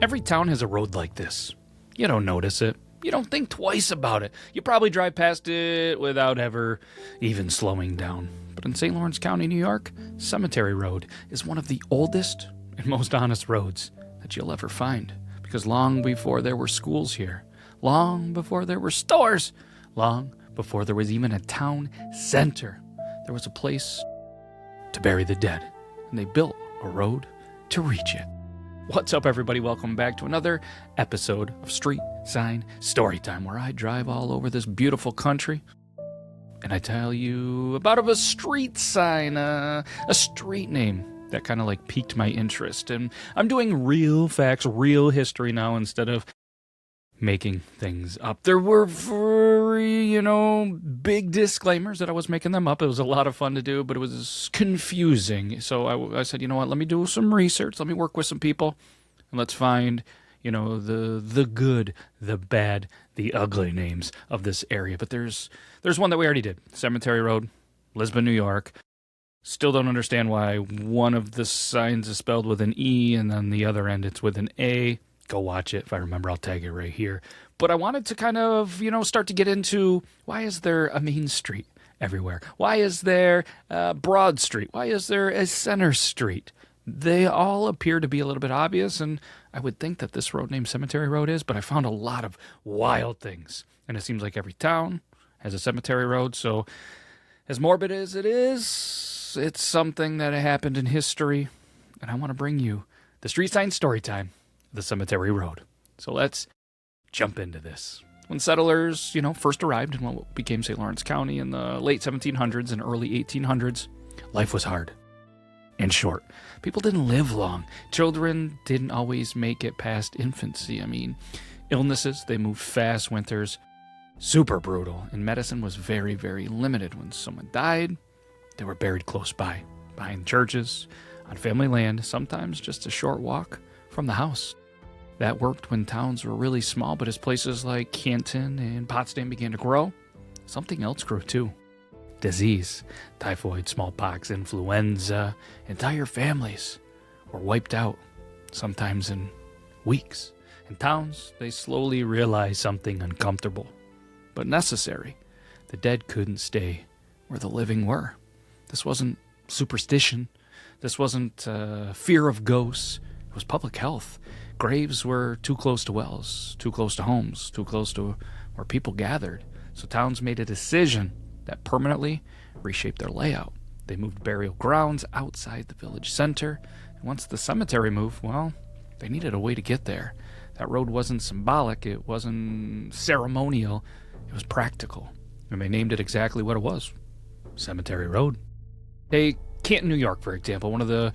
Every town has a road like this. You don't notice it. You don't think twice about it. You probably drive past it without ever even slowing down. But in St. Lawrence County, New York, Cemetery Road is one of the oldest and most honest roads that you'll ever find. Because long before there were schools here, long before there were stores, long before there was even a town center, there was a place to bury the dead. And they built a road to reach it. What's up, everybody? Welcome back to another episode of Street Sign Storytime, where I drive all over this beautiful country and I tell you about a street sign, a street name that kind of like piqued my interest. And I'm doing real facts, real history now instead of making things up. There were very, big disclaimers that I was making them up. It was a lot of fun to do, but it was confusing. So I said, you know what, let me do some research. Let me work with some people, and let's find, the good, the bad, the ugly names of this area. But there's one that we already did. Cemetery Road, Lisbon, New York. Still don't understand why one of the signs is spelled with an E and then the other end it's with an A. Go watch it. If I remember, I'll tag it right here. But I wanted to kind of, start to get into, why is there a main street everywhere? Why is there a Broad Street? Why is there a Center Street? They all appear to be a little bit obvious, and I would think that this road named Cemetery Road is, but I found a lot of wild things. And it seems like every town has a cemetery road, so as morbid as it is, it's something that happened in history, and I want to bring you the Street Sign Storytime, the Cemetery Road. So let's jump into this. When settlers, first arrived in what became St. Lawrence County in the late 1700s and early 1800s, life was hard and short. People didn't live long. Children didn't always make it past infancy. Illnesses, they moved fast. Winters, super brutal. And medicine was very, very limited. When someone died, they were buried close by, behind churches, on family land, sometimes just a short walk from the house. That worked when towns were really small, but as places like Canton and Potsdam began to grow, something else grew too. Disease, typhoid, smallpox, influenza, entire families were wiped out, sometimes in weeks. In towns, they slowly realized something uncomfortable, but necessary. The dead couldn't stay where the living were. This wasn't superstition. This wasn't fear of ghosts. It was public health. Graves were too close to wells, too close to homes, too close to where people gathered. So towns made a decision that permanently reshaped their layout. They moved burial grounds outside the village center. And once the cemetery moved, well, they needed a way to get there. That road wasn't symbolic. It wasn't ceremonial. It was practical. And they named it exactly what it was. Cemetery Road. Take Canton, New York, for example, one of the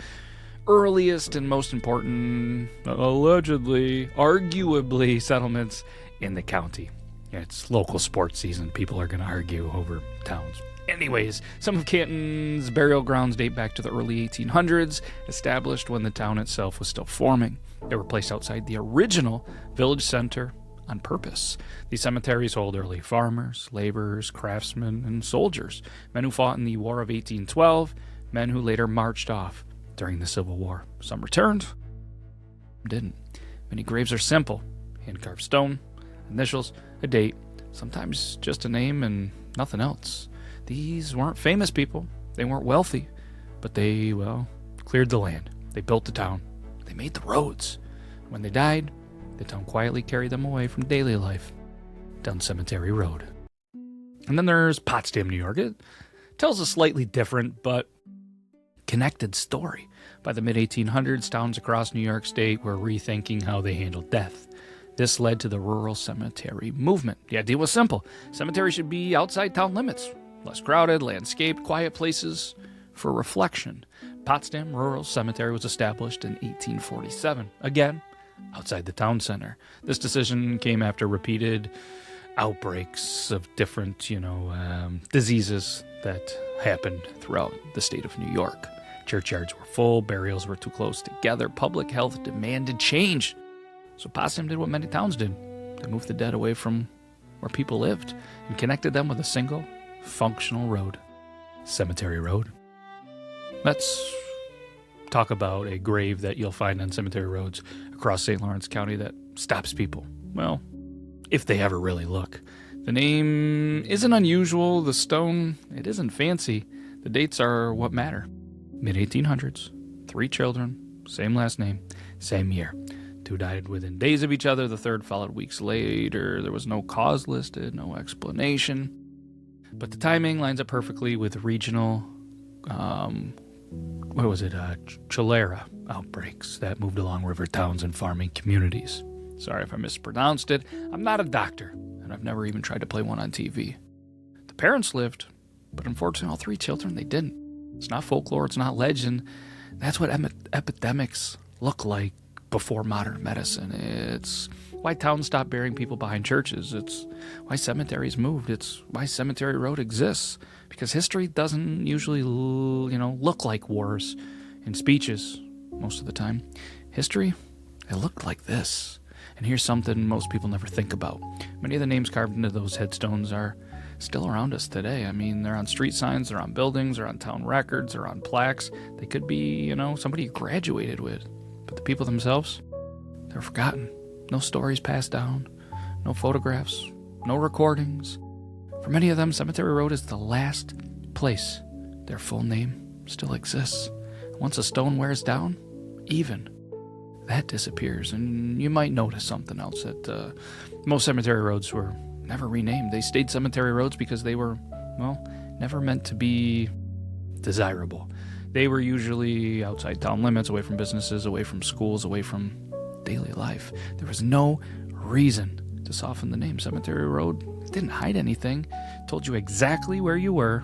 earliest and most important, allegedly, arguably, settlements in the county. It's local sports season. People are going to argue over towns. Anyways, some of Canton's burial grounds date back to the early 1800s, established when the town itself was still forming. They were placed outside the original village center on purpose. These cemeteries hold early farmers, laborers, craftsmen, and soldiers, men who fought in the War of 1812, men who later marched off during the Civil War. Some returned, some didn't. Many graves are simple, hand-carved stone, initials, a date, sometimes just a name and nothing else. These weren't famous people, they weren't wealthy, but they, cleared the land. They built the town. They made the roads. When they died, the town quietly carried them away from daily life down Cemetery Road. And then there's Potsdam, New York. It tells a slightly different but connected story. By the mid-1800s, towns across New York State were rethinking how they handled death. This led to the rural cemetery movement. The idea was simple. Cemeteries should be outside town limits, less crowded, landscaped, quiet places for reflection. Potsdam Rural Cemetery was established in 1847, again, outside the town center. This decision came after repeated outbreaks of different, diseases that happened throughout the state of New York. Churchyards were full, burials were too close together, public health demanded change. So Potsdam did what many towns did. They moved the dead away from where people lived and connected them with a single, functional road. Cemetery Road. Let's Talk about a grave that you'll find on cemetery roads across St. Lawrence County that stops people. Well, if they ever really look. The name isn't unusual. The stone, it isn't fancy. The dates are what matter. Mid-1800s, 3 children, same last name, same year. 2 died within days of each other. The third followed weeks later. There was no cause listed, no explanation. But the timing lines up perfectly with regional, Cholera outbreaks that moved along river towns and farming communities. Sorry if I mispronounced it. I'm not a doctor, and I've never even tried to play one on TV. The parents lived, but unfortunately all 3 children, they didn't. It's not folklore, it's not legend. That's what epidemics look like before modern medicine. It's why towns stopped burying people behind churches. It's why cemeteries moved. It's why Cemetery Road exists. Because history doesn't usually, look like wars and speeches most of the time. History, it looked like this. And here's something most people never think about. Many of the names carved into those headstones are still around us today. I mean, they're on street signs, they're on buildings, they're on town records, they're on plaques. They could be, somebody you graduated with. But the people themselves, they're forgotten. No stories passed down, no photographs, no recordings. For many of them, Cemetery Road is the last place their full name still exists. Once a stone wears down, even that disappears. And you might notice something else, that most cemetery roads were never renamed. They stayed cemetery roads because they were, never meant to be desirable. They were usually outside town limits, away from businesses, away from schools, away from daily life. There was no reason to soften the name. Cemetery Road, it didn't hide anything. It told you exactly where you were,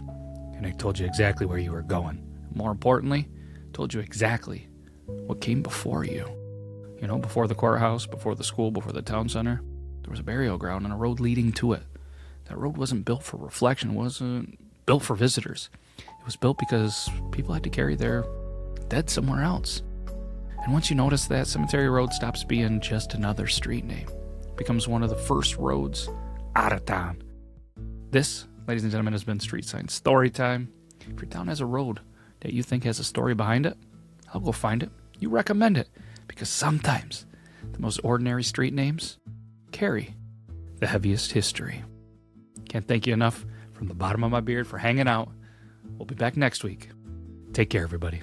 and it told you exactly where you were going. More importantly, it told you exactly what came before you. Before the courthouse, before the school, before the town center, there was a burial ground and a road leading to it. That road wasn't built for reflection, wasn't built for visitors. It was built because people had to carry their dead somewhere else. And once you notice that, Cemetery Road stops being just another street name. It becomes one of the first roads out of town. This, ladies and gentlemen, has been Street Sign Storytime. If your town has a road that you think has a story behind it, I'll go find it. You recommend it. Because sometimes the most ordinary street names carry the heaviest history. Can't thank you enough from the bottom of my beard for hanging out. We'll be back next week. Take care, everybody.